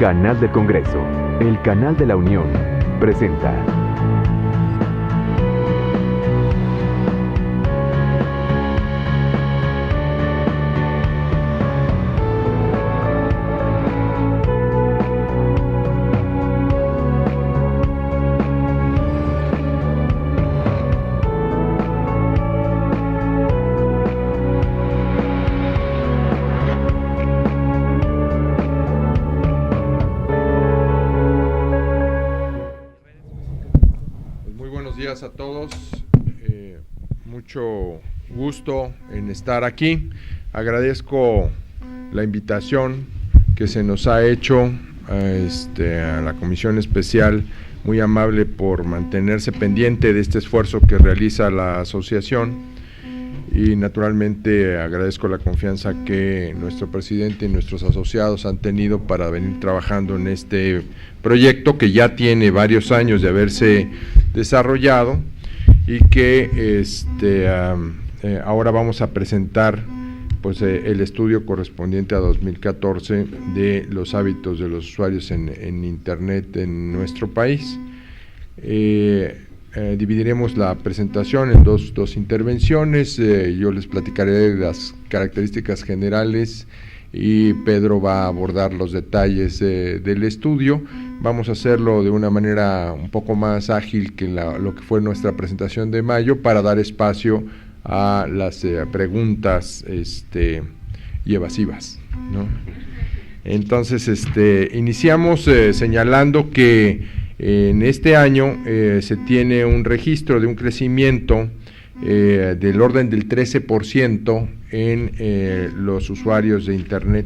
Canal del Congreso, el canal de la Unión, presenta. A todos, mucho gusto en estar aquí. Agradezco la invitación que se nos ha hecho a la Comisión Especial, muy amable por mantenerse pendiente de este esfuerzo que realiza la asociación, y naturalmente agradezco la confianza que nuestro presidente y nuestros asociados han tenido para venir trabajando en este proyecto que ya tiene varios años de haberse desarrollado y que ahora vamos a presentar pues el estudio correspondiente a 2014 de los hábitos de los usuarios en Internet en nuestro país. Dividiremos la presentación en dos intervenciones. Yo les platicaré de las características generales y Pedro va a abordar los detalles del estudio. Vamos a hacerlo de una manera un poco más ágil que lo que fue nuestra presentación de mayo, para dar espacio a las preguntas y evasivas, ¿no? Entonces, iniciamos señalando que en este año se tiene un registro de un crecimiento del orden del 13% en los usuarios de Internet.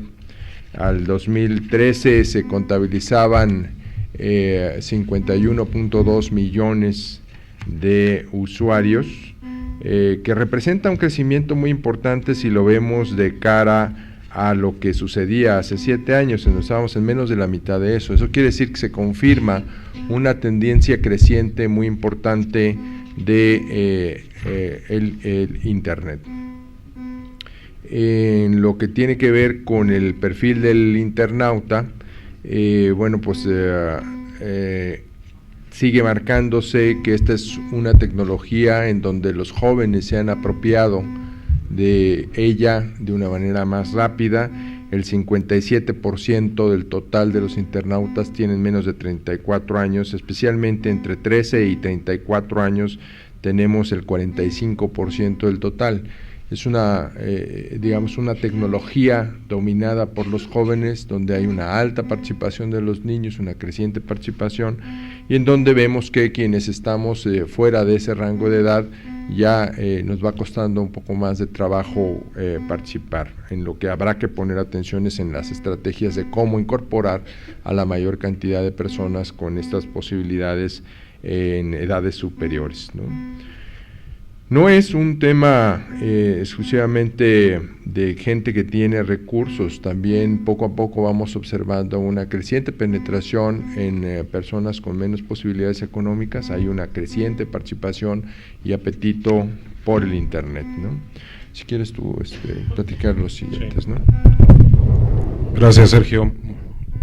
Al 2013 se contabilizaban 51.2 millones de usuarios, que representa un crecimiento muy importante si lo vemos de cara a lo que sucedía hace 7 años, nos estábamos en menos de la mitad de eso. Eso quiere decir que se confirma una tendencia creciente muy importante de el Internet. En lo que tiene que ver con el perfil del internauta, sigue marcándose que esta es una tecnología en donde los jóvenes se han apropiado de ella de una manera más rápida. El 57% del total de los internautas tienen menos de 34 años, especialmente entre 13 y 34 años tenemos el 45% del total. Es una tecnología dominada por los jóvenes, donde hay una alta participación de los niños, una creciente participación, y en donde vemos que quienes estamos fuera de ese rango de edad ya nos va costando un poco más de trabajo participar. En lo que habrá que poner atención es en las estrategias de cómo incorporar a la mayor cantidad de personas con estas posibilidades en edades superiores, ¿no? No es un tema exclusivamente de gente que tiene recursos, también poco a poco vamos observando una creciente penetración en personas con menos posibilidades económicas. Hay una creciente participación y apetito por el Internet, ¿no? Si quieres tú platicar los siguientes, ¿no? Gracias, Sergio.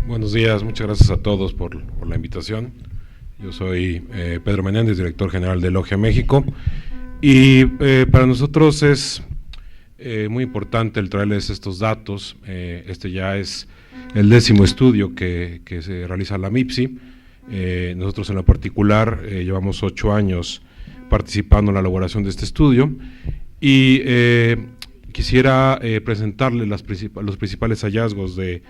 Buenos días, muchas gracias a todos por la invitación. Yo soy Pedro Menéndez, director general de Logia México. Y para nosotros es muy importante el traerles estos datos. Este ya es el 10º estudio que se realiza la MIPSI. Nosotros en lo particular llevamos 8 años participando en la elaboración de este estudio, y quisiera presentarles los principales hallazgos de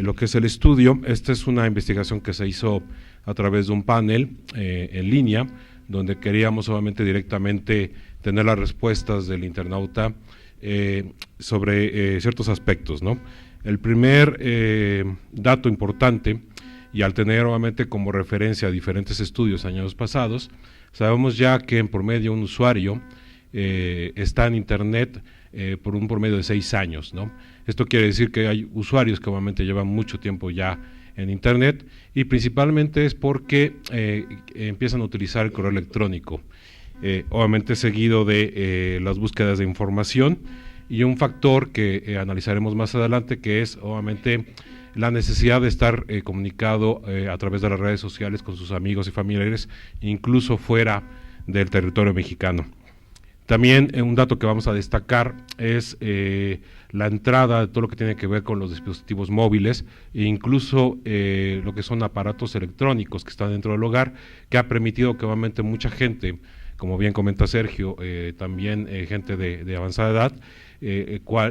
lo que es el estudio. Esta es una investigación que se hizo a través de un panel en línea, donde queríamos obviamente directamente tener las respuestas del internauta sobre ciertos aspectos, ¿no? El primer dato importante, y al tener obviamente como referencia a diferentes estudios años pasados, sabemos ya que en promedio un usuario está en Internet por un promedio de 6 años, ¿no? Esto quiere decir que hay usuarios que obviamente llevan mucho tiempo ya en Internet, y principalmente es porque empiezan a utilizar el correo electrónico, obviamente seguido de las búsquedas de información, y un factor que analizaremos más adelante, que es obviamente la necesidad de estar comunicado a través de las redes sociales con sus amigos y familiares, incluso fuera del territorio mexicano. También un dato que vamos a destacar es la entrada de todo lo que tiene que ver con los dispositivos móviles e incluso lo que son aparatos electrónicos que están dentro del hogar, que ha permitido que obviamente mucha gente, como bien comenta Sergio, también gente de avanzada edad,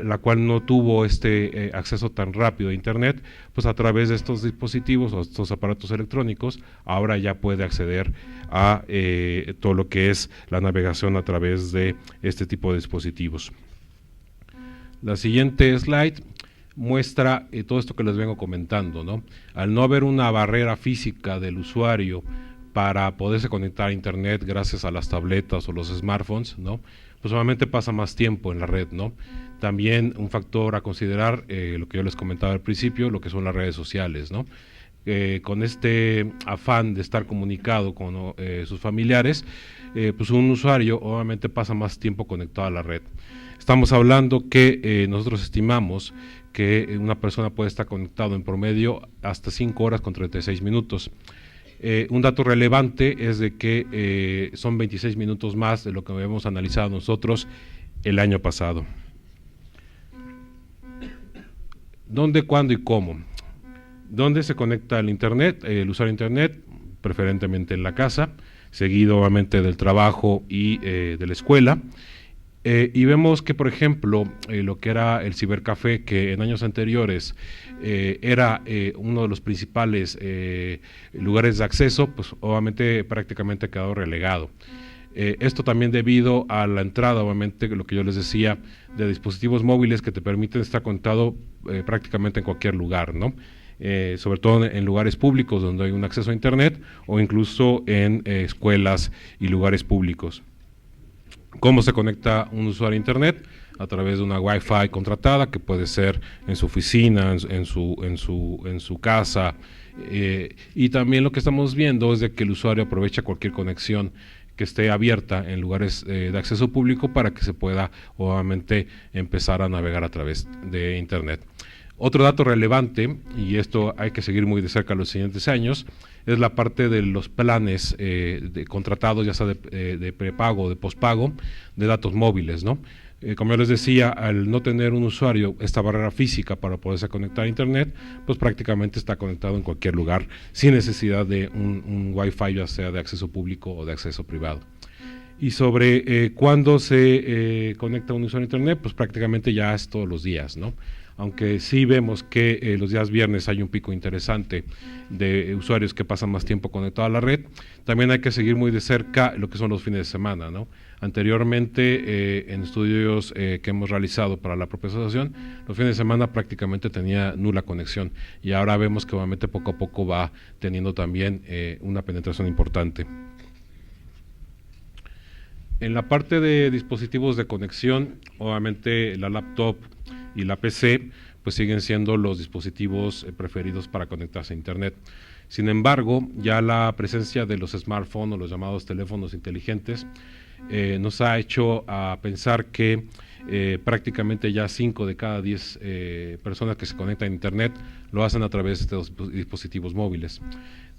la cual no tuvo acceso tan rápido a Internet, pues a través de estos dispositivos o estos aparatos electrónicos, ahora ya puede acceder a todo lo que es la navegación a través de este tipo de dispositivos. La siguiente slide muestra todo esto que les vengo comentando, ¿no? Al no haber una barrera física del usuario para poderse conectar a Internet gracias a las tabletas o los smartphones, ¿no? Pues obviamente pasa más tiempo en la red, ¿no? También un factor a considerar, lo que yo les comentaba al principio, lo que son las redes sociales, ¿no? Con este afán de estar comunicado con sus familiares, pues un usuario obviamente pasa más tiempo conectado a la red. Estamos hablando que nosotros estimamos que una persona puede estar conectado en promedio hasta 5 horas con 36 minutos. Un dato relevante es de que son 26 minutos más de lo que habíamos analizado nosotros el año pasado. ¿Dónde, cuándo y cómo? ¿Dónde se conecta el Internet? El usuario de Internet, preferentemente en la casa, seguido obviamente del trabajo y de la escuela. Y vemos que, por ejemplo, lo que era el cibercafé, que en años anteriores era uno de los principales lugares de acceso, pues obviamente prácticamente ha quedado relegado. Esto también debido a la entrada, obviamente, lo que yo les decía, de dispositivos móviles que te permiten estar conectado prácticamente en cualquier lugar, ¿no? Sobre todo en lugares públicos donde hay un acceso a Internet o incluso en escuelas y lugares públicos. ¿Cómo se conecta un usuario a Internet? A través de una Wi-Fi contratada, que puede ser en su oficina, en su casa, y también lo que estamos viendo es de que el usuario aprovecha cualquier conexión que esté abierta en lugares de acceso público para que se pueda obviamente empezar a navegar a través de Internet. Otro dato relevante, y esto hay que seguir muy de cerca los siguientes años, es la parte de los planes contratados, ya sea de prepago o de pospago, de datos móviles, ¿no? Como yo les decía, al no tener un usuario esta barrera física para poderse conectar a Internet, pues prácticamente está conectado en cualquier lugar, sin necesidad de un Wi-Fi, ya sea de acceso público o de acceso privado. Y sobre cuándo se conecta un usuario a Internet, pues prácticamente ya es todos los días, ¿no? Aunque sí vemos que los días viernes hay un pico interesante de usuarios que pasan más tiempo conectados a la red, también hay que seguir muy de cerca lo que son los fines de semana, ¿no? Anteriormente, en estudios que hemos realizado para la propia asociación, los fines de semana prácticamente tenía nula conexión y ahora vemos que obviamente poco a poco va teniendo también una penetración importante. En la parte de dispositivos de conexión, obviamente la laptop y la PC pues siguen siendo los dispositivos preferidos para conectarse a Internet. Sin embargo, ya la presencia de los smartphones o los llamados teléfonos inteligentes nos ha hecho a pensar que prácticamente ya 5 de cada 10 personas que se conectan a Internet lo hacen a través de estos dispositivos móviles.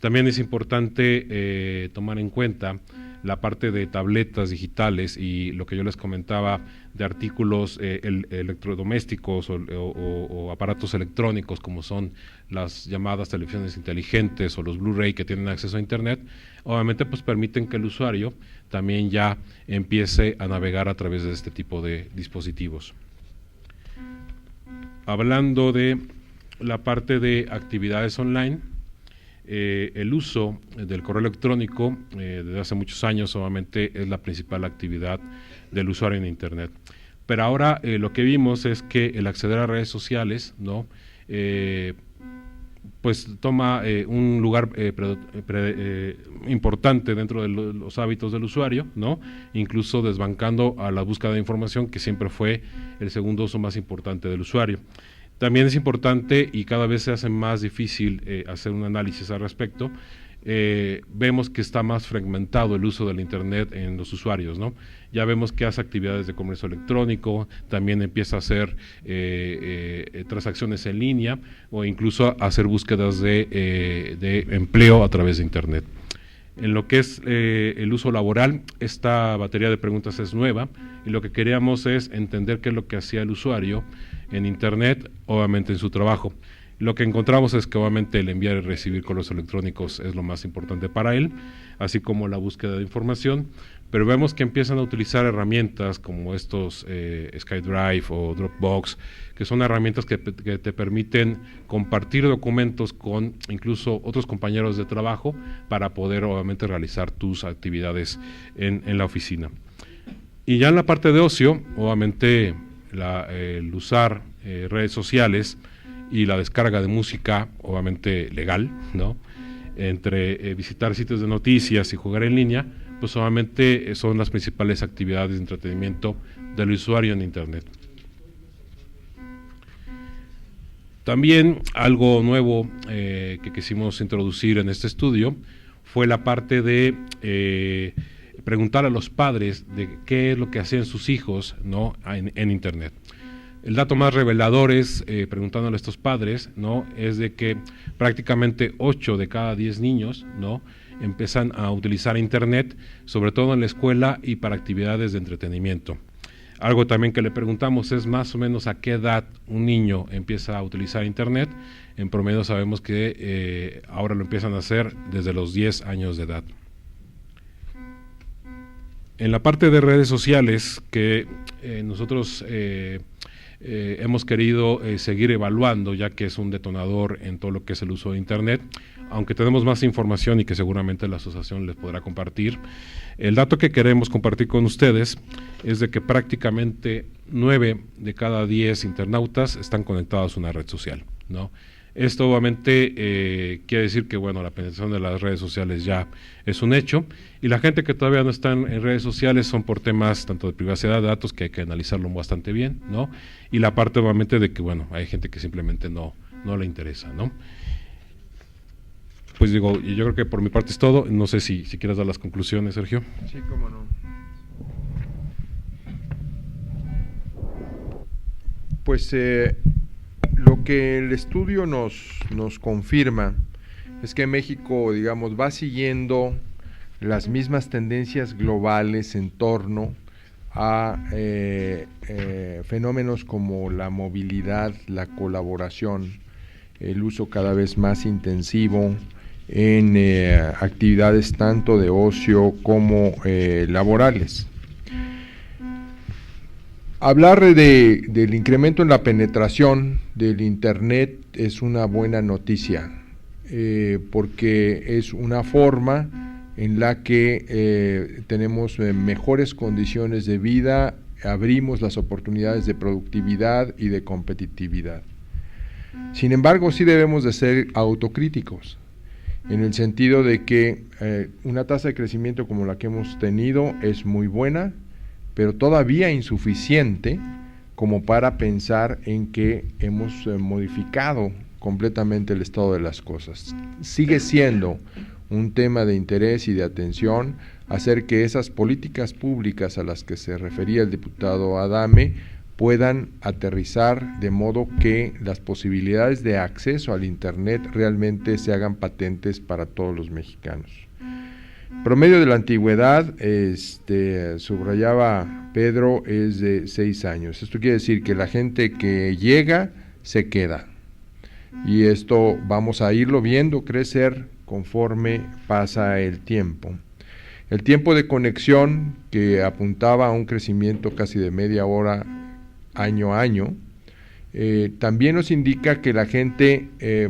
También es importante tomar en cuenta la parte de tabletas digitales y lo que yo les comentaba de artículos electrodomésticos o aparatos electrónicos como son las llamadas televisiones inteligentes o los Blu-ray que tienen acceso a Internet, obviamente pues permiten que el usuario también ya empiece a navegar a través de este tipo de dispositivos. Hablando de la parte de actividades online, el uso del correo electrónico desde hace muchos años obviamente es la principal actividad del usuario en Internet, pero ahora lo que vimos es que el acceder a redes sociales, ¿no? Pues toma un lugar importante dentro de los hábitos del usuario, ¿no? Incluso desbancando a la búsqueda de información, que siempre fue el segundo uso más importante del usuario. También es importante y cada vez se hace más difícil hacer un análisis al respecto, vemos que está más fragmentado el uso del Internet en los usuarios, ¿no? Ya vemos que hace actividades de comercio electrónico, también empieza a hacer transacciones en línea o incluso a hacer búsquedas de empleo a través de Internet. En lo que es el uso laboral, esta batería de preguntas es nueva y lo que queríamos es entender qué es lo que hacía el usuario en Internet, obviamente en su trabajo. Lo que encontramos es que obviamente el enviar y recibir correos electrónicos es lo más importante para él, así como la búsqueda de información, pero vemos que empiezan a utilizar herramientas como estos SkyDrive o Dropbox, que son herramientas que te permiten compartir documentos con incluso otros compañeros de trabajo para poder obviamente realizar tus actividades en la oficina. Y ya en la parte de ocio, obviamente el usar redes sociales y la descarga de música, obviamente legal, ¿no? Entre visitar sitios de noticias y jugar en línea, pues obviamente son las principales actividades de entretenimiento del usuario en Internet. También algo nuevo que quisimos introducir en este estudio fue la parte de preguntar a los padres de qué es lo que hacían sus hijos, ¿no? en Internet. El dato más revelador es, preguntándole a estos padres, ¿no? es de que prácticamente 8 de cada 10 niños, ¿no? empiezan a utilizar Internet, sobre todo en la escuela y para actividades de entretenimiento. Algo también que le preguntamos es más o menos a qué edad un niño empieza a utilizar Internet. En promedio sabemos que ahora lo empiezan a hacer desde los 10 años de edad. En la parte de redes sociales que nosotros hemos querido seguir evaluando, ya que es un detonador en todo lo que es el uso de Internet, aunque tenemos más información y que seguramente la asociación les podrá compartir. El dato que queremos compartir con ustedes es de que prácticamente 9 de cada 10 internautas están conectados a una red social, ¿no? Esto obviamente quiere decir que bueno, la penetración de las redes sociales ya es un hecho, y la gente que todavía no está en redes sociales son por temas tanto de privacidad de datos, que hay que analizarlo bastante bien, ¿no? Y la parte obviamente de que bueno, hay gente que simplemente no le interesa, ¿no? Pues digo, yo creo que por mi parte es todo. No sé si quieres dar las conclusiones, Sergio. Sí, cómo no. Pues lo que el estudio nos confirma es que México, digamos, va siguiendo las mismas tendencias globales en torno a fenómenos como la movilidad, la colaboración, el uso cada vez más intensivo en actividades tanto de ocio como laborales. Hablar del incremento en la penetración del Internet es una buena noticia, porque es una forma en la que tenemos mejores condiciones de vida, abrimos las oportunidades de productividad y de competitividad. Sin embargo, sí debemos de ser autocríticos, en el sentido de que una tasa de crecimiento como la que hemos tenido es muy buena, pero todavía insuficiente como para pensar en que hemos modificado completamente el estado de las cosas. Sigue siendo un tema de interés y de atención hacer que esas políticas públicas a las que se refería el diputado Adame puedan aterrizar de modo que las posibilidades de acceso al Internet realmente se hagan patentes para todos los mexicanos. Promedio de la antigüedad, subrayaba Pedro, es de 6 años. Esto quiere decir que la gente que llega se queda. Y esto vamos a irlo viendo crecer conforme pasa el tiempo. El tiempo de conexión, que apuntaba a un crecimiento casi de media hora año a año, también nos indica que la gente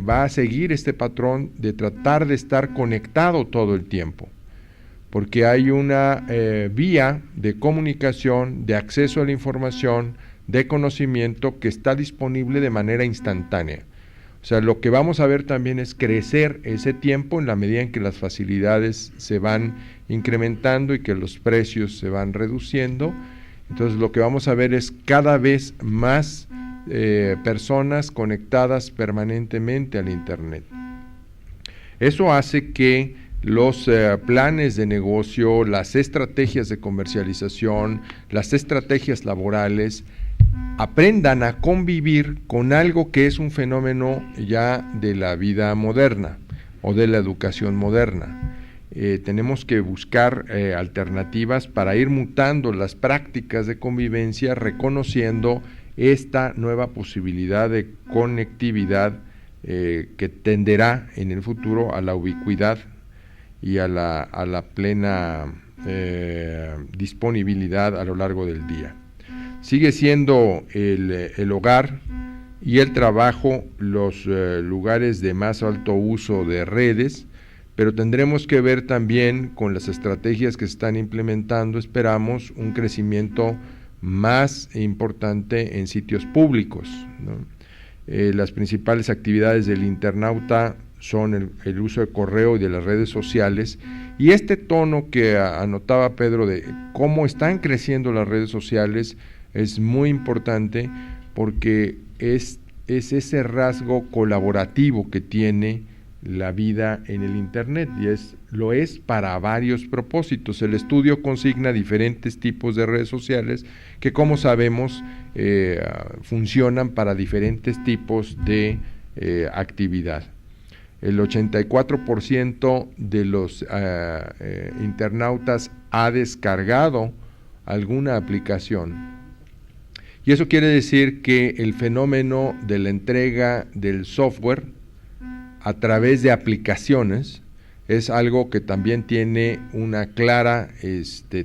va a seguir este patrón de tratar de estar conectado todo el tiempo, porque hay una vía de comunicación, de acceso a la información, de conocimiento que está disponible de manera instantánea. O sea, lo que vamos a ver también es crecer ese tiempo en la medida en que las facilidades se van incrementando y que los precios se van reduciendo. Entonces lo que vamos a ver es cada vez más personas conectadas permanentemente al Internet. Eso hace que los planes de negocio, las estrategias de comercialización, las estrategias laborales, aprendan a convivir con algo que es un fenómeno ya de la vida moderna o de la educación moderna. Tenemos que buscar alternativas para ir mutando las prácticas de convivencia, reconociendo esta nueva posibilidad de conectividad que tenderá en el futuro a la ubicuidad y a la plena disponibilidad a lo largo del día. Sigue siendo el hogar y el trabajo los lugares de más alto uso de redes, pero tendremos que ver también con las estrategias que se están implementando, esperamos un crecimiento más importante en sitios públicos, ¿no? Las principales actividades del internauta son el uso de correo y de las redes sociales, y este tono que anotaba Pedro de cómo están creciendo las redes sociales es muy importante, porque es ese rasgo colaborativo que tiene la vida en el Internet, y lo es para varios propósitos. El estudio consigna diferentes tipos de redes sociales que, como sabemos, funcionan para diferentes tipos de actividad. El 84% de los internautas ha descargado alguna aplicación, y eso quiere decir que el fenómeno de la entrega del software a través de aplicaciones es algo que también tiene una clara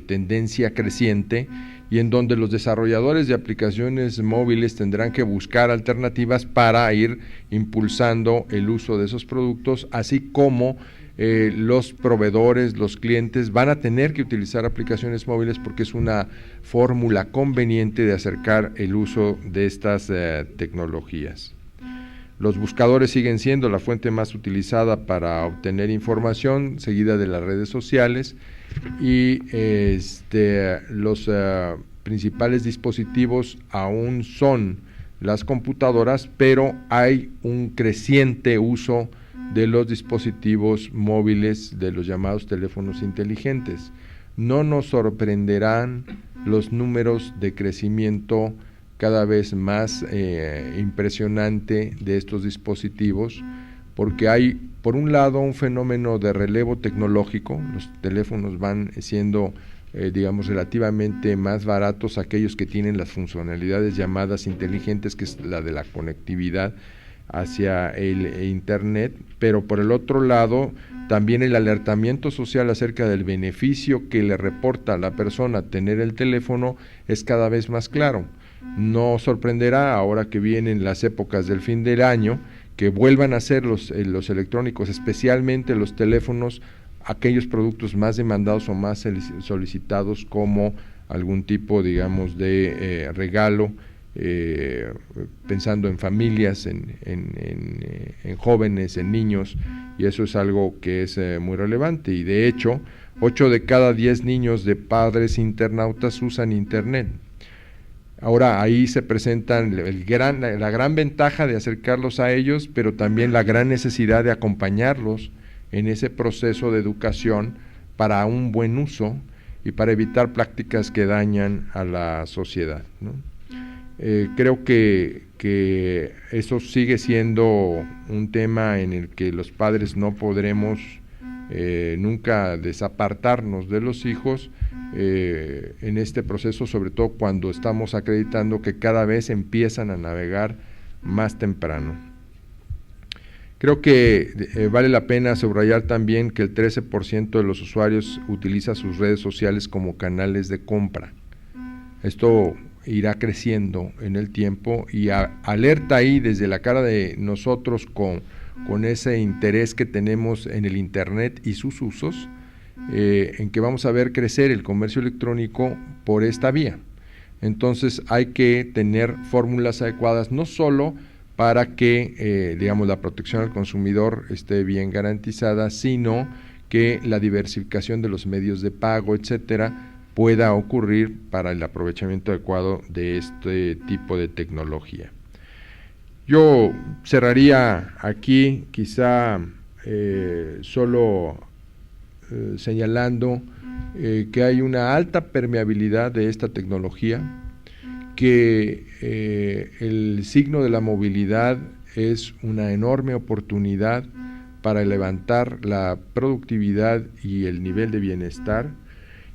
tendencia creciente, y en donde los desarrolladores de aplicaciones móviles tendrán que buscar alternativas para ir impulsando el uso de esos productos, así como los proveedores, los clientes van a tener que utilizar aplicaciones móviles, porque es una fórmula conveniente de acercar el uso de estas tecnologías. Los buscadores siguen siendo la fuente más utilizada para obtener información, seguida de las redes sociales, y los principales dispositivos aún son las computadoras, pero hay un creciente uso de los dispositivos móviles, de los llamados teléfonos inteligentes. No nos sorprenderán los números de crecimiento cada vez más impresionante de estos dispositivos, porque hay, por un lado, un fenómeno de relevo tecnológico. Los teléfonos van siendo, relativamente más baratos aquellos que tienen las funcionalidades llamadas inteligentes, que es la de la conectividad hacia el Internet, pero por el otro lado, también el alertamiento social acerca del beneficio que le reporta a la persona tener el teléfono es cada vez más claro. No sorprenderá, ahora que vienen las épocas del fin del año, que vuelvan a ser los electrónicos, especialmente los teléfonos, aquellos productos más demandados o más solicitados como algún tipo, de regalo, pensando en familias, en jóvenes, en niños, y eso es algo que es muy relevante. Y de hecho, 8 de cada 10 niños de padres internautas usan Internet. Ahora ahí se presentan la gran ventaja de acercarlos a ellos, pero también la gran necesidad de acompañarlos en ese proceso de educación para un buen uso y para evitar prácticas que dañan a la sociedad, ¿no? Creo que eso sigue siendo un tema en el que los padres no podremos nunca desapartarnos de los hijos en este proceso, sobre todo cuando estamos acreditando que cada vez empiezan a navegar más temprano. Creo que vale la pena subrayar también que el 13% de los usuarios utiliza sus redes sociales como canales de compra. Esto irá creciendo en el tiempo, y alerta ahí desde la cara de nosotros con ese interés que tenemos en el Internet y sus usos, en que vamos a ver crecer el comercio electrónico por esta vía. Entonces hay que tener fórmulas adecuadas, no solo para que la protección al consumidor esté bien garantizada, sino que la diversificación de los medios de pago, etcétera, pueda ocurrir para el aprovechamiento adecuado de este tipo de tecnología. Yo cerraría aquí, quizá solo señalando que hay una alta permeabilidad de esta tecnología, que el signo de la movilidad es una enorme oportunidad para levantar la productividad y el nivel de bienestar,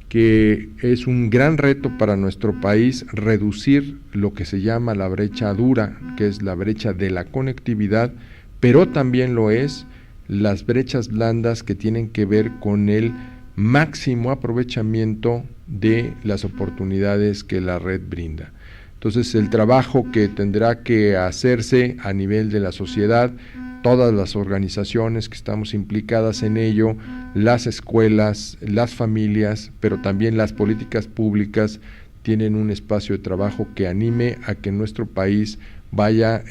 que es un gran reto para nuestro país reducir lo que se llama la brecha dura, que es la brecha de la conectividad, pero también lo es las brechas blandas que tienen que ver con el máximo aprovechamiento de las oportunidades que la red brinda. Entonces, el trabajo que tendrá que hacerse a nivel de la sociedad, todas las organizaciones que estamos implicadas en ello, las escuelas, las familias, pero también las políticas públicas, tienen un espacio de trabajo que anime a que nuestro país vaya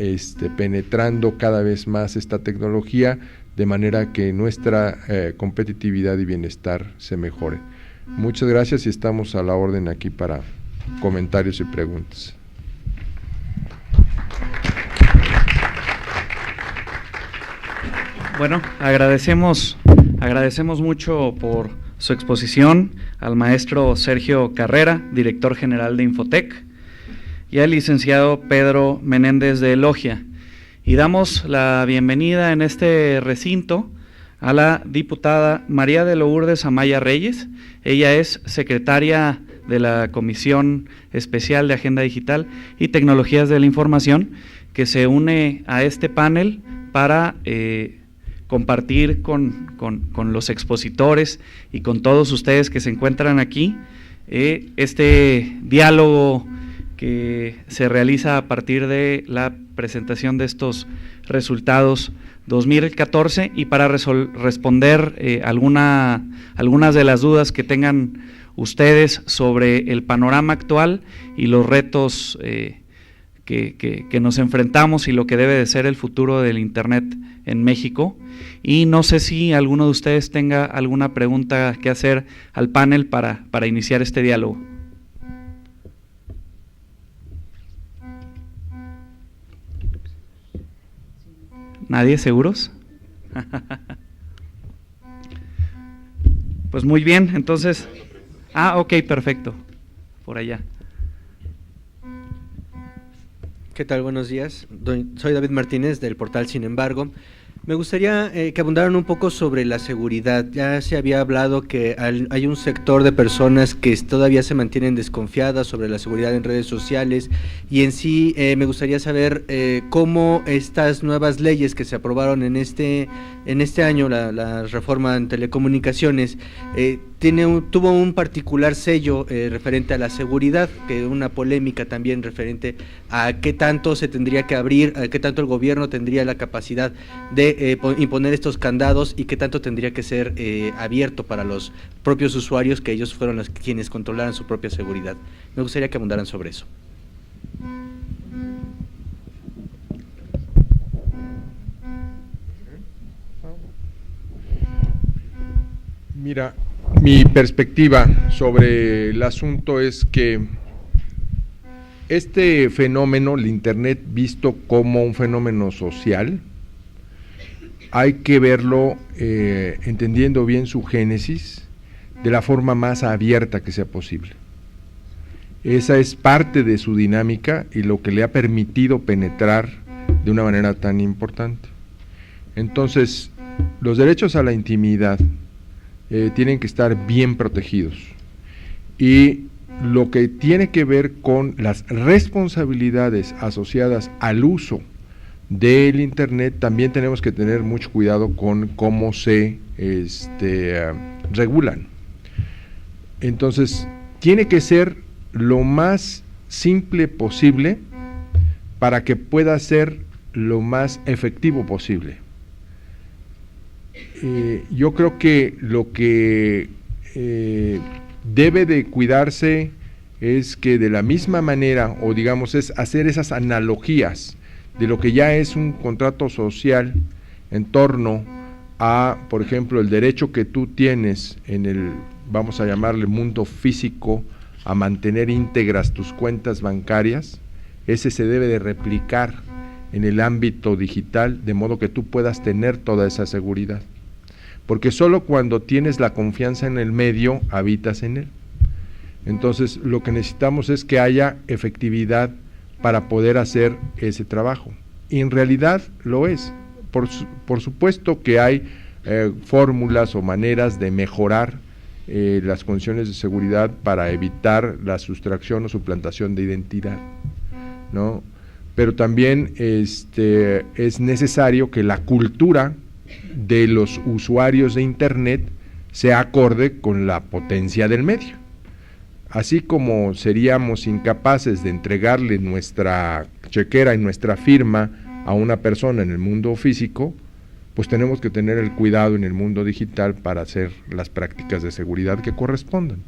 penetrando cada vez más esta tecnología, de manera que nuestra competitividad y bienestar se mejore. Muchas gracias y estamos a la orden aquí para comentarios y preguntas. Bueno, agradecemos mucho por su exposición al maestro Sergio Carrera, director general de Infotec, y al licenciado Pedro Menéndez de Logia. Y damos la bienvenida en este recinto a la diputada María de Lourdes Amaya Reyes. Ella es secretaria de la Comisión Especial de Agenda Digital y Tecnologías de la Información, que se une a este panel para compartir con los expositores y con todos ustedes que se encuentran aquí este diálogo que se realiza a partir de la presentación de estos resultados 2014, y para responder algunas de las dudas que tengan ustedes sobre el panorama actual y los retos que nos enfrentamos y lo que debe de ser el futuro del Internet en México. Y no sé si alguno de ustedes tenga alguna pregunta que hacer al panel para iniciar este diálogo. ¿Nadie? ¿Seguros? Pues muy bien, entonces… ok, perfecto, por allá. ¿Qué tal? Buenos días. Soy David Martínez del portal Sin Embargo. Me gustaría que abundaran un poco sobre la seguridad. Ya se había hablado que hay un sector de personas que todavía se mantienen desconfiadas sobre la seguridad en redes sociales, y en sí me gustaría saber cómo estas nuevas leyes que se aprobaron en este año, la reforma en telecomunicaciones, tuvo un particular sello referente a la seguridad, que una polémica también referente a qué tanto se tendría que abrir, a qué tanto el gobierno tendría la capacidad de imponer estos candados y qué tanto tendría que ser abierto para los propios usuarios, que ellos fueron quienes controlaran su propia seguridad. Me gustaría que abundaran sobre eso. Mira, mi perspectiva sobre el asunto es que este fenómeno, el Internet visto como un fenómeno social, hay que verlo entendiendo bien su génesis de la forma más abierta que sea posible. Esa es parte de su dinámica y lo que le ha permitido penetrar de una manera tan importante. Entonces, los derechos a la intimidad tienen que estar bien protegidos, y lo que tiene que ver con las responsabilidades asociadas al uso del Internet, también tenemos que tener mucho cuidado con cómo se regulan. Entonces, tiene que ser lo más simple posible para que pueda ser lo más efectivo posible. Yo creo que lo que debe de cuidarse es que de la misma manera, o digamos, es hacer esas analogías de lo que ya es un contrato social en torno a, por ejemplo, el derecho que tú tienes en el, vamos a llamarle mundo físico, a mantener íntegras tus cuentas bancarias. Ese se debe de replicar en el ámbito digital, de modo que tú puedas tener toda esa seguridad. porque solo cuando tienes la confianza en el medio, habitas en él. Entonces, lo que necesitamos es que haya efectividad para poder hacer ese trabajo. Y en realidad lo es. Por supuesto que hay fórmulas o maneras de mejorar las condiciones de seguridad para evitar la sustracción o suplantación de identidad, ¿no? Pero también es necesario que la cultura de los usuarios de Internet sea acorde con la potencia del medio. Así como seríamos incapaces de entregarle nuestra chequera y nuestra firma a una persona en el mundo físico, pues tenemos que tener el cuidado en el mundo digital para hacer las prácticas de seguridad que correspondan.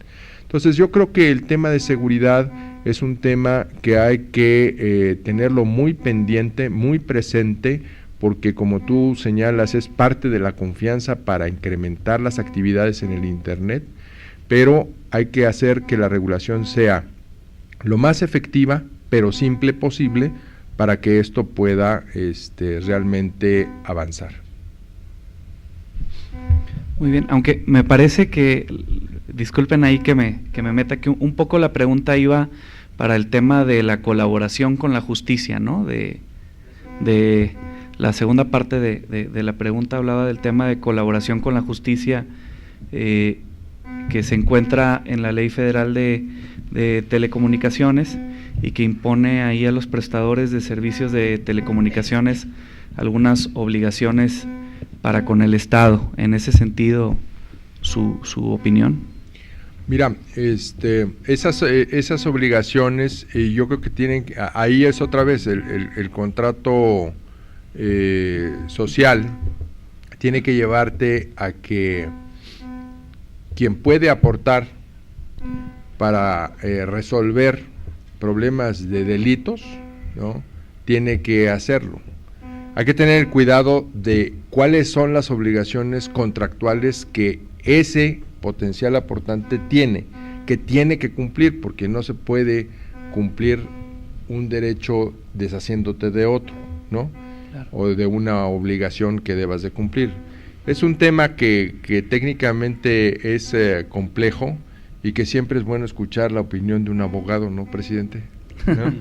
Entonces yo creo que el tema de seguridad es un tema que hay que tenerlo muy pendiente, muy presente, porque como tú señalas es parte de la confianza para incrementar las actividades en el Internet, pero hay que hacer que la regulación sea lo más efectiva, pero simple posible, para que esto pueda realmente avanzar. Muy bien, aunque me parece que, disculpen ahí que me meta, que un poco la pregunta iba para el tema de la colaboración con la justicia, ¿no? De la segunda parte de la pregunta hablaba del tema de colaboración con la justicia, que se encuentra en la Ley Federal de Telecomunicaciones y que impone ahí a los prestadores de servicios de telecomunicaciones algunas obligaciones para con el Estado. En ese sentido, su opinión. Mira, esas obligaciones, yo creo que tienen, ahí es otra vez el contrato social, tiene que llevarte a que quien puede aportar para resolver problemas de delitos, ¿no?, tiene que hacerlo. Hay que tener cuidado de cuáles son las obligaciones contractuales que ese potencial aportante tiene que cumplir, porque no se puede cumplir un derecho deshaciéndote de otro, ¿no? Claro. O de una obligación que debas de cumplir. Es un tema que técnicamente es complejo y que siempre es bueno escuchar la opinión de un abogado, ¿no, presidente? ¿No?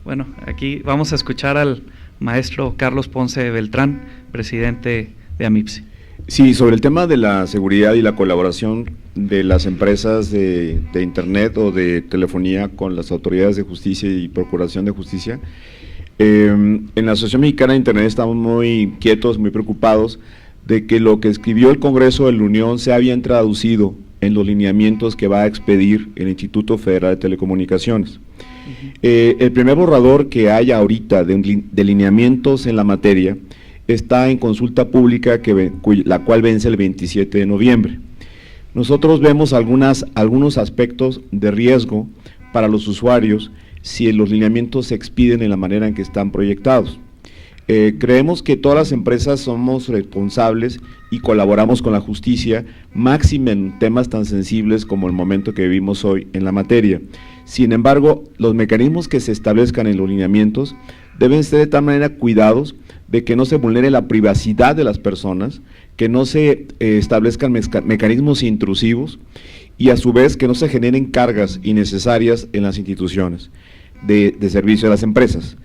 Bueno, aquí vamos a escuchar al maestro Carlos Ponce Beltrán, presidente de AMIPSI. Sí, sobre el tema de la seguridad y la colaboración de las empresas de Internet o de telefonía con las autoridades de justicia y procuración de justicia, en la Asociación Mexicana de Internet estamos muy quietos, muy preocupados de que lo que escribió el Congreso de la Unión sea bien traducido en los lineamientos que va a expedir el Instituto Federal de Telecomunicaciones. El primer borrador que hay ahorita de lineamientos en la materia está en consulta pública, la cual vence el 27 de noviembre. Nosotros vemos algunos aspectos de riesgo para los usuarios si los lineamientos se expiden en la manera en que están proyectados. Creemos que todas las empresas somos responsables y colaboramos con la justicia, máxime en temas tan sensibles como el momento que vivimos hoy en la materia. Sin embargo, los mecanismos que se establezcan en los lineamientos deben ser de tal manera cuidados de que no se vulnere la privacidad de las personas, que no se establezcan mecanismos intrusivos y a su vez que no se generen cargas innecesarias en las instituciones de servicio de las empresas.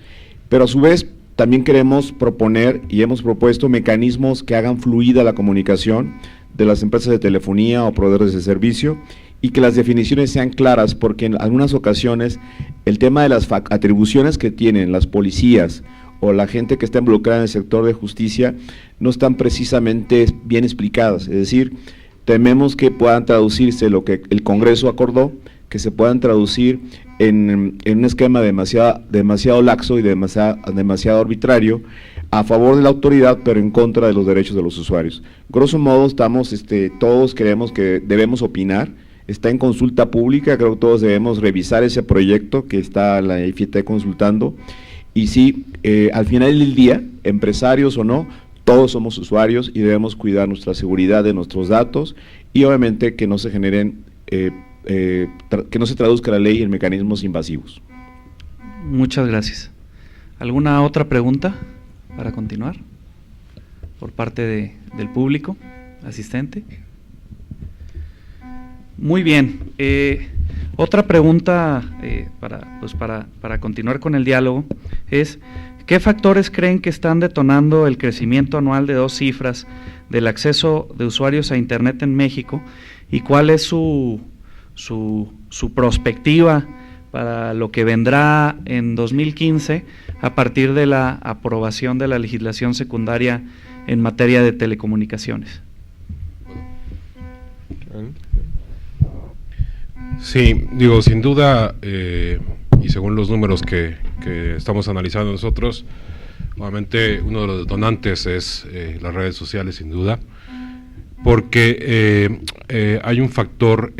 Pero a su vez también queremos proponer y hemos propuesto mecanismos que hagan fluida la comunicación de las empresas de telefonía o proveedores de servicio y que las definiciones sean claras, porque en algunas ocasiones el tema de las atribuciones que tienen las policías o la gente que está involucrada en el sector de justicia no están precisamente bien explicadas. Es decir, tememos que puedan traducirse lo que el Congreso acordó, que se puedan traducir en un esquema demasiado laxo y demasiado arbitrario a favor de la autoridad, pero en contra de los derechos de los usuarios. Grosso modo, todos creemos que debemos opinar, está en consulta pública, creo que todos debemos revisar ese proyecto que está la IFT consultando, y sí, al final del día, empresarios o no, todos somos usuarios y debemos cuidar nuestra seguridad de nuestros datos y obviamente que no se generen que no se traduzca la ley en mecanismos invasivos. Muchas gracias. ¿Alguna otra pregunta para continuar? por parte del público asistente. Muy bien. Otra pregunta para continuar con el diálogo es: ¿qué factores creen que están detonando el crecimiento anual de 2 cifras del acceso de usuarios a Internet en México, y cuál es su perspectiva para lo que vendrá en 2015 a partir de la aprobación de la legislación secundaria en materia de telecomunicaciones? Sí, digo, sin duda, y según los números que estamos analizando nosotros, obviamente uno de los detonantes es las redes sociales, sin duda, porque hay un factor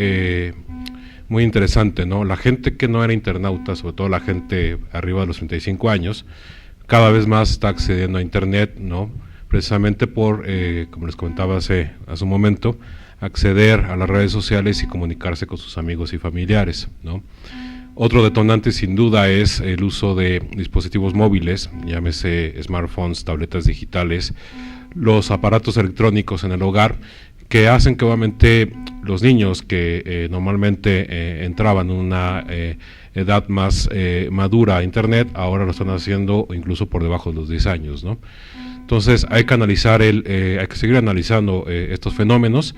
muy interesante, ¿no? La gente que no era internauta, sobre todo la gente arriba de los 35 años, cada vez más está accediendo a Internet, ¿no? Precisamente por, como les comentaba hace un momento, acceder a las redes sociales y comunicarse con sus amigos y familiares, ¿no? Otro detonante sin duda es el uso de dispositivos móviles, llámese smartphones, tabletas digitales, los aparatos electrónicos en el hogar, que hacen que obviamente los niños que normalmente entraban en una edad más madura a Internet, ahora lo están haciendo incluso por debajo de los 10 años, ¿no? Entonces hay que analizar hay que seguir analizando estos fenómenos.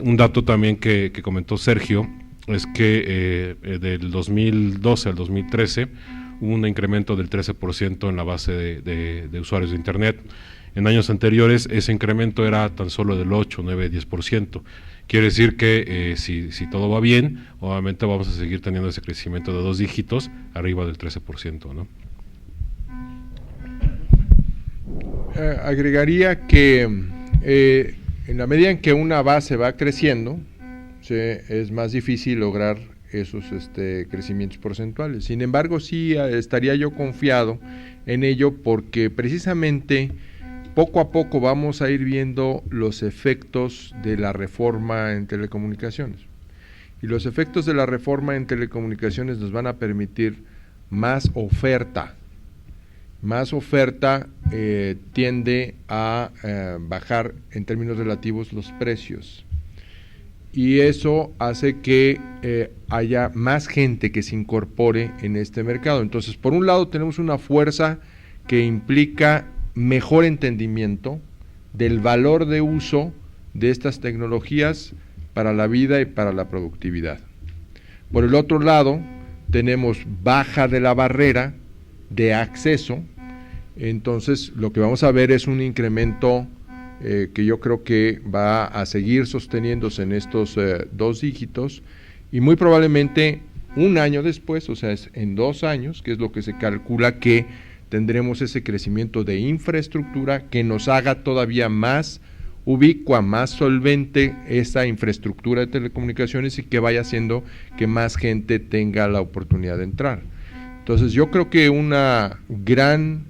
Un dato también que comentó Sergio es que del 2012 al 2013 hubo un incremento del 13% en la base de usuarios de Internet. En años anteriores ese incremento era tan solo del 8, 9, 10%. Quiere decir que si todo va bien, obviamente vamos a seguir teniendo ese crecimiento de 2 dígitos arriba del 13%, ¿no? Agregaría que en la medida en que una base va creciendo, es más difícil lograr esos crecimientos porcentuales. Sin embargo, sí estaría yo confiado en ello, porque precisamente poco a poco vamos a ir viendo los efectos de la reforma en telecomunicaciones. Y los efectos de la reforma en telecomunicaciones nos van a permitir más oferta. Más oferta tiende a bajar en términos relativos los precios, y eso hace que haya más gente que se incorpore en este mercado. Entonces, por un lado tenemos una fuerza que implica mejor entendimiento del valor de uso de estas tecnologías para la vida y para la productividad. Por el otro lado, tenemos baja de la barrera de acceso. Entonces lo que vamos a ver es un incremento que yo creo que va a seguir sosteniéndose en estos 2 dígitos, y muy probablemente un año después, o sea, es en 2 años, que es lo que se calcula, que tendremos ese crecimiento de infraestructura que nos haga todavía más ubicua, más solvente esa infraestructura de telecomunicaciones, y que vaya haciendo que más gente tenga la oportunidad de entrar. Entonces yo creo que una gran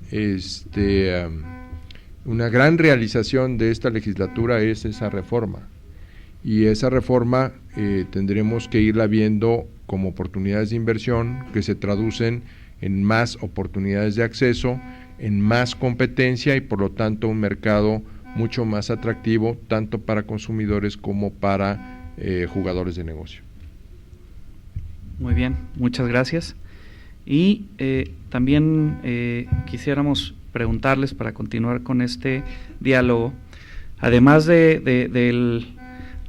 realización de esta legislatura es esa reforma, y esa reforma tendremos que irla viendo como oportunidades de inversión que se traducen en más oportunidades de acceso, en más competencia, y por lo tanto un mercado mucho más atractivo tanto para consumidores como para jugadores de negocio. Muy bien, muchas gracias. Y también quisiéramos preguntarles, para continuar con este diálogo, además del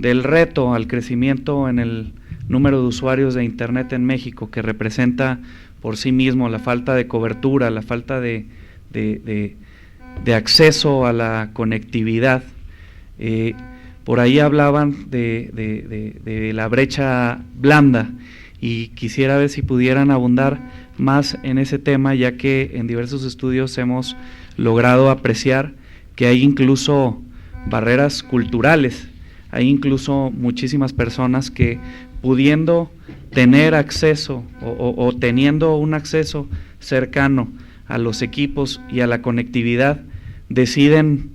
reto al crecimiento en el número de usuarios de Internet en México, que representa por sí mismo la falta de cobertura, la falta de acceso a la conectividad, por ahí hablaban de la brecha blanda, y quisiera ver si pudieran abundar más en ese tema, ya que en diversos estudios hemos logrado apreciar que hay incluso barreras culturales, hay incluso muchísimas personas que, pudiendo tener acceso o teniendo un acceso cercano a los equipos y a la conectividad, deciden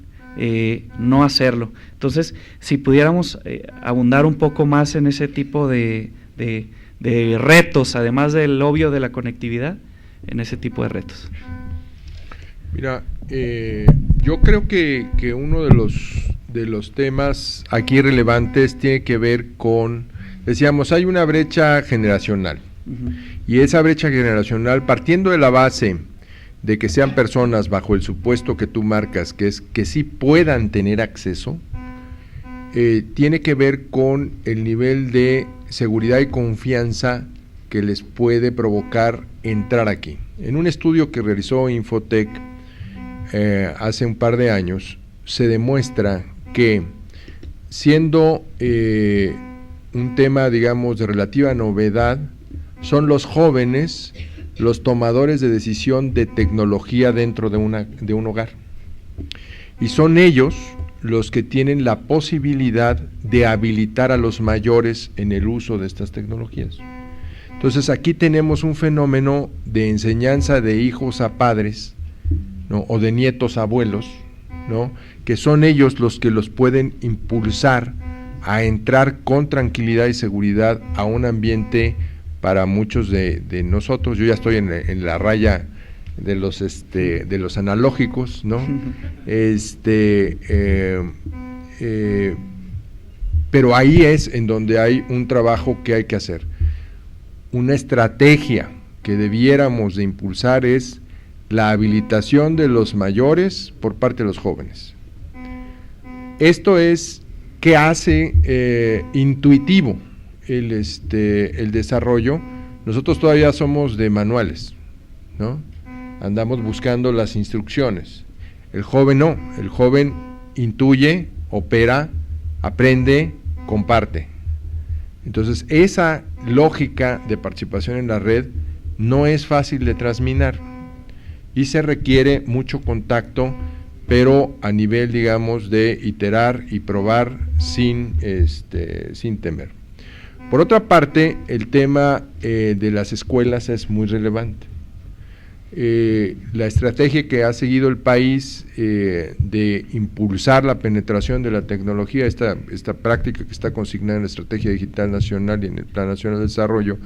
no hacerlo. Entonces, si pudiéramos abundar un poco más en ese tipo de retos, además del obvio de la conectividad, en ese tipo de retos. Mira, Yo creo que uno de los temas aquí relevantes tiene que ver con, decíamos, hay una brecha generacional. Y esa brecha generacional, partiendo de la base de que sean personas bajo el supuesto que tú marcas, que es que sí puedan tener acceso, tiene que ver con el nivel de seguridad y confianza que les puede provocar entrar aquí. En un estudio que realizó Infotec hace un par de años, se demuestra que siendo un tema, digamos, de relativa novedad, son los jóvenes los tomadores de decisión de tecnología dentro de un hogar. Y son ellos los que tienen la posibilidad de habilitar a los mayores en el uso de estas tecnologías. Entonces aquí tenemos un fenómeno de enseñanza de hijos a padres, ¿no? O de nietos a abuelos, ¿no? Que son ellos los que los pueden impulsar a entrar con tranquilidad y seguridad a un ambiente para muchos de nosotros. Yo ya estoy en la raya de los analógicos, ¿no? Pero ahí es en donde hay un trabajo que hay que hacer. Una estrategia que debiéramos de impulsar es la habilitación de los mayores por parte de los jóvenes. Esto es que hace intuitivo el desarrollo. Nosotros todavía somos de manuales, ¿no? Andamos buscando las instrucciones. El joven no, el joven intuye, opera, aprende, comparte. Entonces esa lógica de participación en la red no es fácil de transminar y se requiere mucho contacto, pero a nivel, digamos, de iterar y probar sin temer. Por otra parte, el tema de las escuelas es muy relevante. La estrategia que ha seguido el país de impulsar la penetración de la tecnología, esta práctica que está consignada en la Estrategia Digital Nacional y en el Plan Nacional de Desarrollo,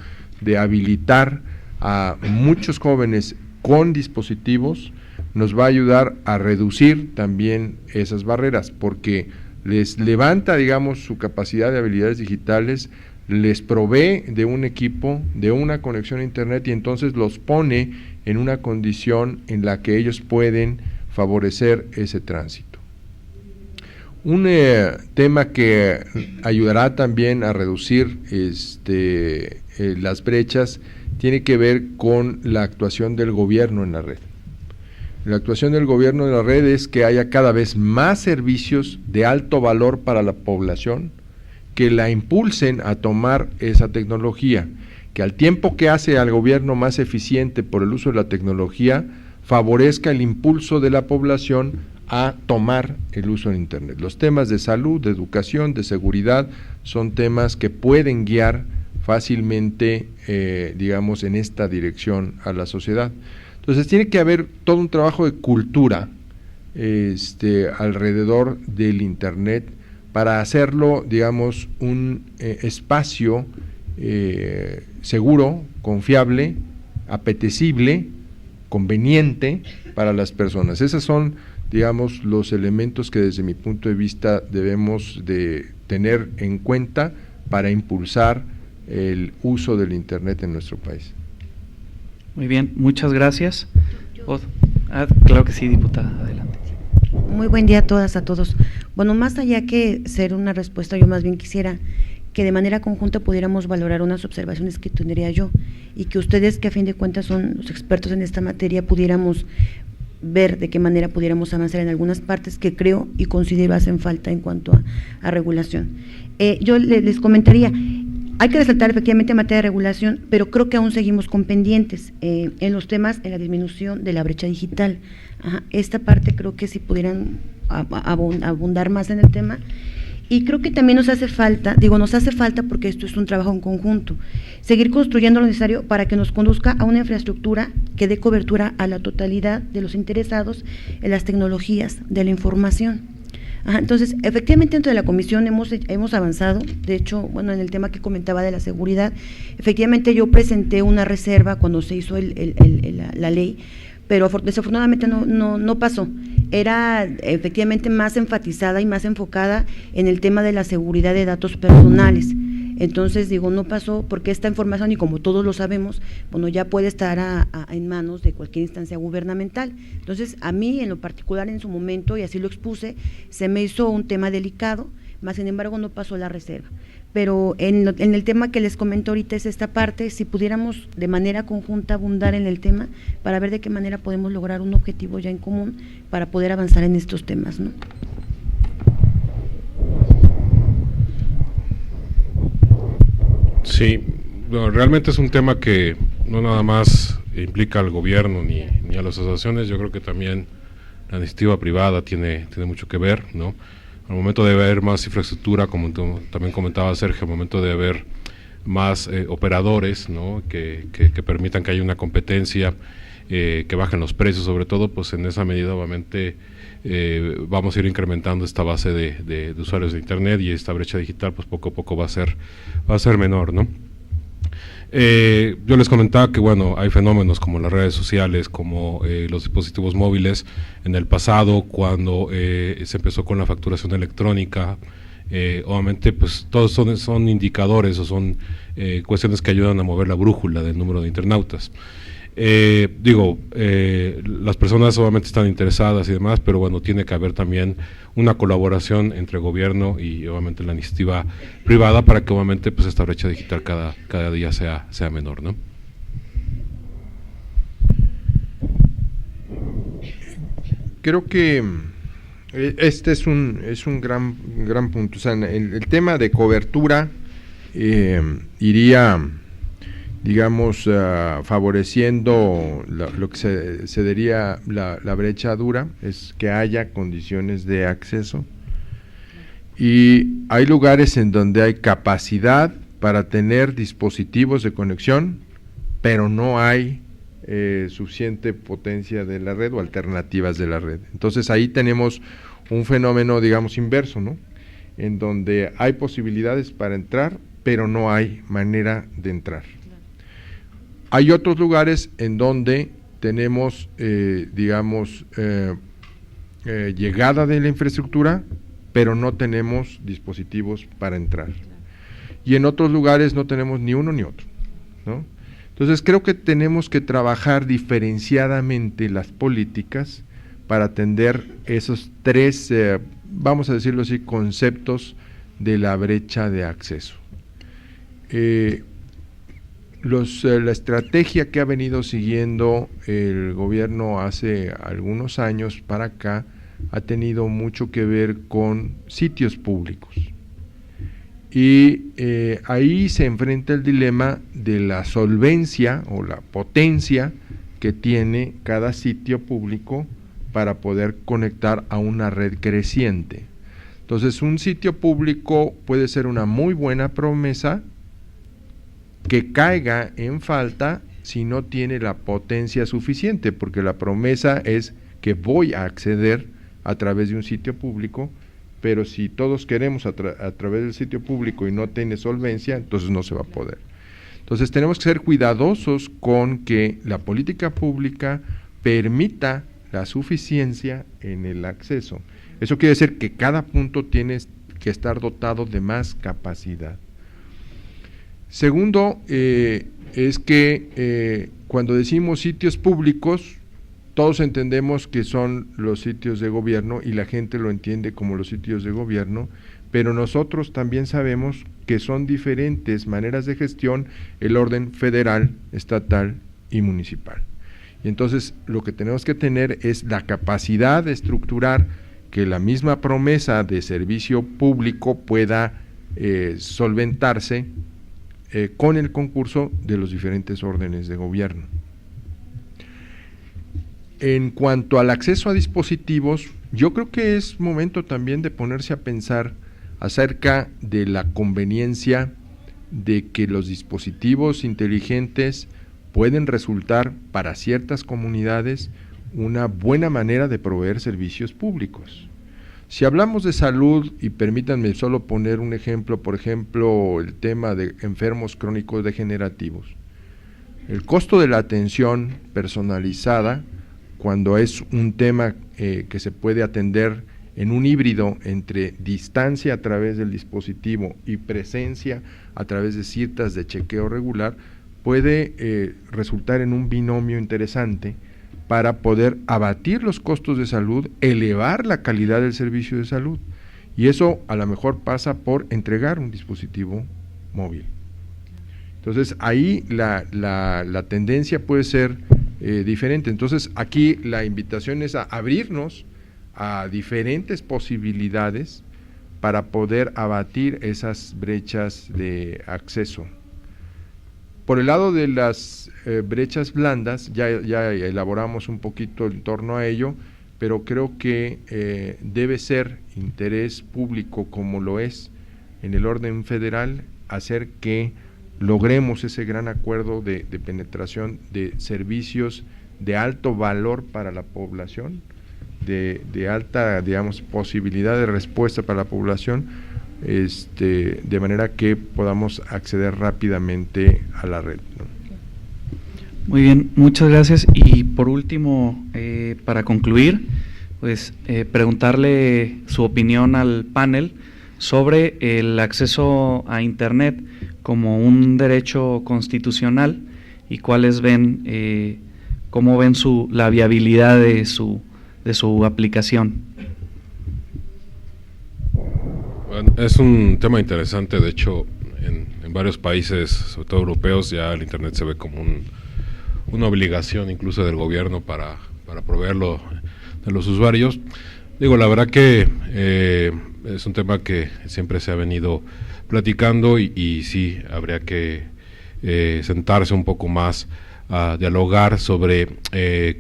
de habilitar a muchos jóvenes con dispositivos, nos va a ayudar a reducir también esas barreras, porque les levanta, digamos, su capacidad de habilidades digitales, les provee de un equipo, de una conexión a internet, y entonces los pone en una condición en la que ellos pueden favorecer ese tránsito. Un tema que ayudará también a reducir las brechas tiene que ver con la actuación del gobierno en la red. La actuación del gobierno en la red es que haya cada vez más servicios de alto valor para la población que la impulsen a tomar esa tecnología, que al tiempo que hace al gobierno más eficiente por el uso de la tecnología, favorezca el impulso de la población a tomar el uso de Internet. Los temas de salud, de educación, de seguridad, son temas que pueden guiar fácilmente, digamos, en esta dirección a la sociedad. Entonces tiene que haber todo un trabajo de cultura alrededor del Internet para hacerlo, digamos, un espacio seguro, confiable, apetecible, conveniente para las personas. Esos son, digamos, los elementos que desde mi punto de vista debemos de tener en cuenta para impulsar el uso del Internet en nuestro país. Muy bien, muchas gracias. Claro que sí, diputada, adelante. Muy buen día a todas, a todos. Bueno, más allá que ser una respuesta, yo más bien quisiera que de manera conjunta pudiéramos valorar unas observaciones que tendría yo y que ustedes, que a fin de cuentas son los expertos en esta materia, pudiéramos ver de qué manera pudiéramos avanzar en algunas partes que creo y considero hacen falta en cuanto a regulación. Yo les comentaría, hay que resaltar efectivamente en materia de regulación, pero creo que aún seguimos con pendientes en los temas, en la disminución de la brecha digital. Esta parte creo que si pudieran abundar más en el tema. Y creo que también nos hace falta porque esto es un trabajo en conjunto, seguir construyendo lo necesario para que nos conduzca a una infraestructura que dé cobertura a la totalidad de los interesados en las tecnologías de la información. Entonces, efectivamente dentro de la comisión hemos avanzado. De hecho, bueno, en el tema que comentaba de la seguridad, efectivamente yo presenté una reserva cuando se hizo la ley, pero desafortunadamente no pasó. era efectivamente más enfatizada y más enfocada en el tema de la seguridad de datos personales. Entonces, digo, no pasó porque esta información, y como todos lo sabemos, bueno, ya puede estar en manos de cualquier instancia gubernamental. Entonces, a mí en lo particular en su momento, y así lo expuse, se me hizo un tema delicado, más sin embargo no pasó la reserva. Pero en el tema que les comento ahorita es esta parte, si pudiéramos de manera conjunta abundar en el tema para ver de qué manera podemos lograr un objetivo ya en común para poder avanzar en estos temas, ¿no? Sí, bueno, realmente es un tema que no nada más implica al gobierno ni a las asociaciones. Yo creo que también la iniciativa privada tiene mucho que ver, ¿no? Al momento de haber más infraestructura, como también comentaba Sergio, al momento de haber más operadores, ¿no? que permitan que haya una competencia, que bajen los precios sobre todo, pues en esa medida obviamente vamos a ir incrementando esta base de usuarios de internet, y esta brecha digital pues poco a poco va a ser menor, ¿no? Yo les comentaba que bueno, hay fenómenos como las redes sociales, como los dispositivos móviles. En el pasado, cuando se empezó con la facturación electrónica, obviamente pues todos son indicadores o son cuestiones que ayudan a mover la brújula del número de internautas. Las personas obviamente están interesadas y demás, pero bueno, tiene que haber también una colaboración entre gobierno y obviamente la iniciativa privada para que obviamente pues esta brecha digital cada día sea menor, ¿no? Creo que este es un gran punto. O sea, el tema de cobertura iría, digamos, favoreciendo lo que se diría la brecha dura, es que haya condiciones de acceso, y hay lugares en donde hay capacidad para tener dispositivos de conexión, pero no hay suficiente potencia de la red o alternativas de la red. Entonces ahí tenemos un fenómeno, digamos, inverso, ¿no? En donde hay posibilidades para entrar, pero no hay manera de entrar. Hay otros lugares en donde tenemos, llegada de la infraestructura, pero no tenemos dispositivos para entrar. Y en otros lugares no tenemos ni uno ni otro, ¿no? Entonces creo que tenemos que trabajar diferenciadamente las políticas para atender esos tres, vamos a decirlo así, conceptos de la brecha de acceso. La estrategia que ha venido siguiendo el gobierno hace algunos años para acá ha tenido mucho que ver con sitios públicos, y ahí se enfrenta el dilema de la solvencia o la potencia que tiene cada sitio público para poder conectar a una red creciente. Entonces, un sitio público puede ser una muy buena promesa que caiga en falta si no tiene la potencia suficiente, porque la promesa es que voy a acceder a través de un sitio público, pero si todos queremos a través del sitio público y no tiene solvencia, entonces no se va a poder. Entonces tenemos que ser cuidadosos con que la política pública permita la suficiencia en el acceso. Eso quiere decir que cada punto tiene que estar dotado de más capacidad. Segundo, es que cuando decimos sitios públicos, todos entendemos que son los sitios de gobierno y la gente lo entiende como los sitios de gobierno, pero nosotros también sabemos que son diferentes maneras de gestión el orden federal, estatal y municipal. Y entonces lo que tenemos que tener es la capacidad de estructurar que la misma promesa de servicio público pueda solventarse con el concurso de los diferentes órdenes de gobierno. En cuanto al acceso a dispositivos, yo creo que es momento también de ponerse a pensar acerca de la conveniencia de que los dispositivos inteligentes pueden resultar para ciertas comunidades una buena manera de proveer servicios públicos. Si hablamos de salud, y permítanme solo poner un ejemplo, por ejemplo, el tema de enfermos crónicos degenerativos, el costo de la atención personalizada cuando es un tema que se puede atender en un híbrido entre distancia a través del dispositivo y presencia a través de citas de chequeo regular, puede resultar en un binomio interesante para poder abatir los costos de salud, elevar la calidad del servicio de salud. Y eso a lo mejor pasa por entregar un dispositivo móvil. Entonces ahí la tendencia puede ser diferente. Entonces aquí la invitación es a abrirnos a diferentes posibilidades para poder abatir esas brechas de acceso. Por el lado de las brechas blandas, ya elaboramos un poquito en torno a ello, pero creo que debe ser interés público, como lo es en el orden federal, hacer que logremos ese gran acuerdo de penetración de servicios de alto valor para la población, de alta, digamos, posibilidad de respuesta para la población, de manera que podamos acceder rápidamente a la red, ¿no? Muy bien, muchas gracias. Y por último, para concluir, pues preguntarle su opinión al panel sobre el acceso a Internet como un derecho constitucional y cuáles ven, cómo ven la viabilidad de su aplicación. Bueno, es un tema interesante. De hecho, en varios países, sobre todo europeos, ya el Internet se ve como una obligación incluso del gobierno para proveerlo de los usuarios. Digo, la verdad que es un tema que siempre se ha venido platicando y sí, habría que sentarse un poco más a dialogar sobre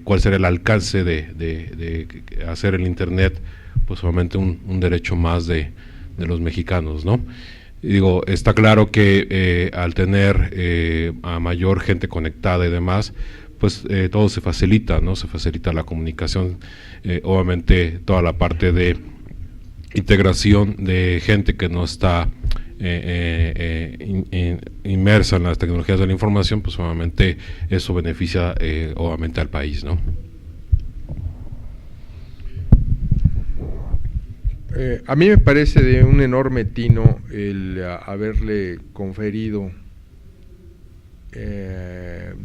cuál será el alcance de hacer el Internet, pues solamente un derecho más de los mexicanos, ¿no? Y digo, está claro que al tener a mayor gente conectada y demás, pues todo se facilita, ¿no? Se facilita la comunicación, obviamente toda la parte de integración de gente que no está inmersa en las tecnologías de la información, pues obviamente eso beneficia obviamente al país, ¿no? A mí me parece de un enorme tino el haberle conferido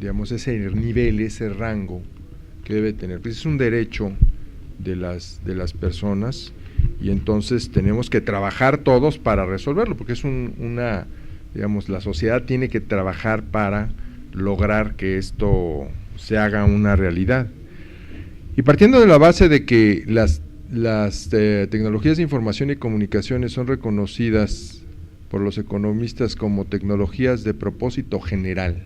digamos ese nivel, ese rango que debe tener, pues es un derecho de las personas y entonces tenemos que trabajar todos para resolverlo, porque es digamos, la sociedad tiene que trabajar para lograr que esto se haga una realidad. Y partiendo de la base de que las tecnologías de información y comunicaciones son reconocidas por los economistas como tecnologías de propósito general,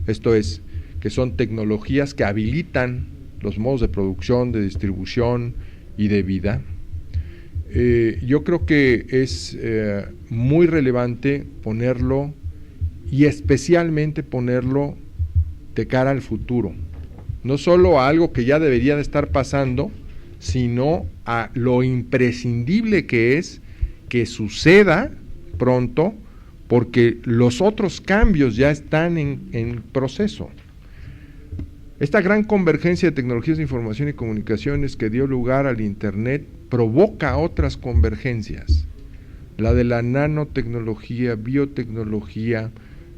esto es, que son tecnologías que habilitan los modos de producción, de distribución y de vida, yo creo que es muy relevante ponerlo, y especialmente ponerlo de cara al futuro, no solo a algo que ya debería de estar pasando, sino a lo imprescindible que es que suceda pronto, porque los otros cambios ya están en proceso. Esta gran convergencia de tecnologías de información y comunicaciones que dio lugar al Internet provoca otras convergencias, la de la nanotecnología, biotecnología,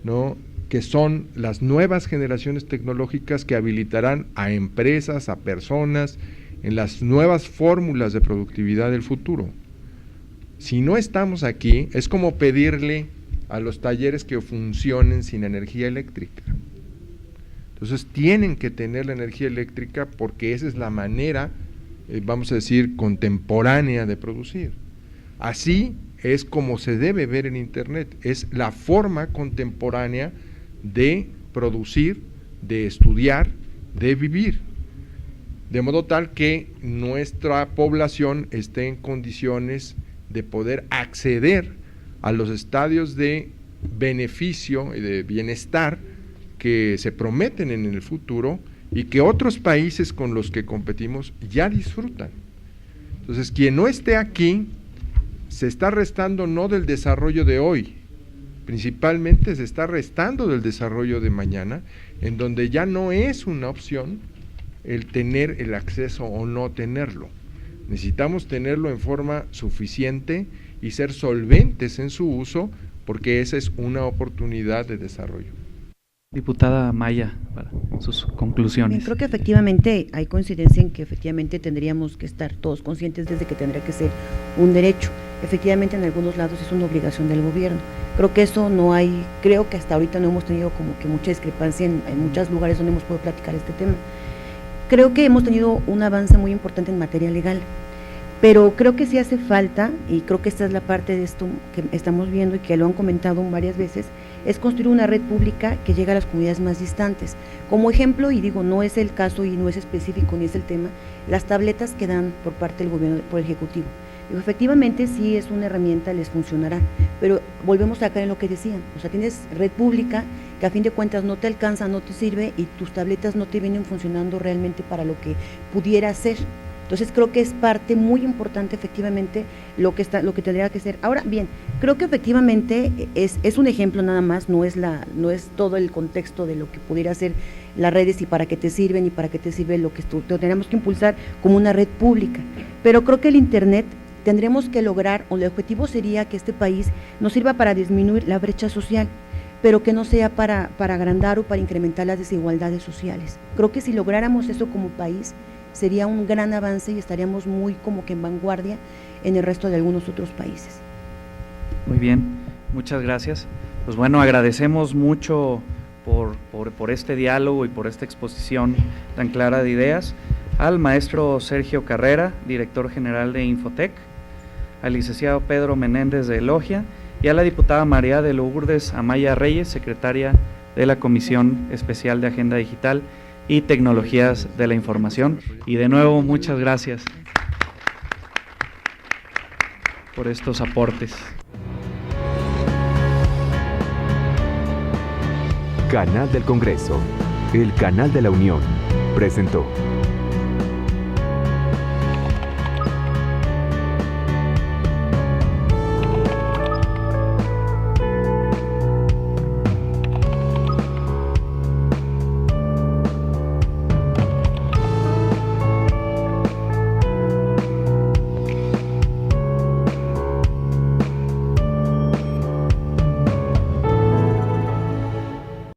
¿no?, que son las nuevas generaciones tecnológicas que habilitarán a empresas, a personas, en las nuevas fórmulas de productividad del futuro. Si no estamos aquí, es como pedirle a los talleres que funcionen sin energía eléctrica. Entonces tienen que tener la energía eléctrica porque esa es la manera, vamos a decir, contemporánea de producir. Así es como se debe ver en Internet, es la forma contemporánea de producir, de estudiar, de vivir. De modo tal que nuestra población esté en condiciones de poder acceder a los estadios de beneficio y de bienestar que se prometen en el futuro y que otros países con los que competimos ya disfrutan. Entonces, quien no esté aquí se está restando no del desarrollo de hoy, principalmente se está restando del desarrollo de mañana, en donde ya no es una opción el tener el acceso o no tenerlo. Necesitamos tenerlo en forma suficiente y ser solventes en su uso, porque esa es una oportunidad de desarrollo. Diputada Maya, para sus conclusiones. Bien, creo que efectivamente hay coincidencia en que efectivamente tendríamos que estar todos conscientes desde que tendría que ser un derecho. Efectivamente en algunos lados es una obligación del gobierno. Creo que eso no hay, creo que hasta ahorita no hemos tenido como que mucha discrepancia en muchos lugares donde hemos podido platicar este tema. Creo que hemos tenido un avance muy importante en materia legal, pero creo que sí hace falta, y creo que esta es la parte de esto que estamos viendo y que lo han comentado varias veces, es construir una red pública que llegue a las comunidades más distantes. Como ejemplo, y digo, no es el caso y no es específico ni es el tema, las tabletas que dan por parte del gobierno, por el Ejecutivo. Digo, efectivamente sí es una herramienta, les funcionará, pero volvemos a caer en lo que decían, o sea, tienes red pública que a fin de cuentas no te alcanza, no te sirve y tus tabletas no te vienen funcionando realmente para lo que pudiera ser. Entonces creo que es parte muy importante efectivamente lo que tendría que ser. Ahora bien, creo que efectivamente es un ejemplo nada más, no es todo el contexto de lo que pudiera ser las redes y para qué te sirven y para qué te sirve lo que tenemos que impulsar como una red pública. Pero creo que el Internet tendremos que lograr, o el objetivo sería que este país nos sirva para disminuir la brecha social, pero que no sea para agrandar o para incrementar las desigualdades sociales. Creo que si lográramos eso como país, sería un gran avance y estaríamos muy como que en vanguardia en el resto de algunos otros países. Muy bien, muchas gracias. Pues bueno, agradecemos mucho por este diálogo y por esta exposición tan clara de ideas al maestro Sergio Carrera, director general de Infotec, al licenciado Pedro Menéndez de Logia y a la diputada María de Lourdes Amaya Reyes, secretaria de la Comisión Especial de Agenda Digital y Tecnologías de la Información. Y de nuevo, muchas gracias por estos aportes. Canal del Congreso, el canal de la Unión, presentó.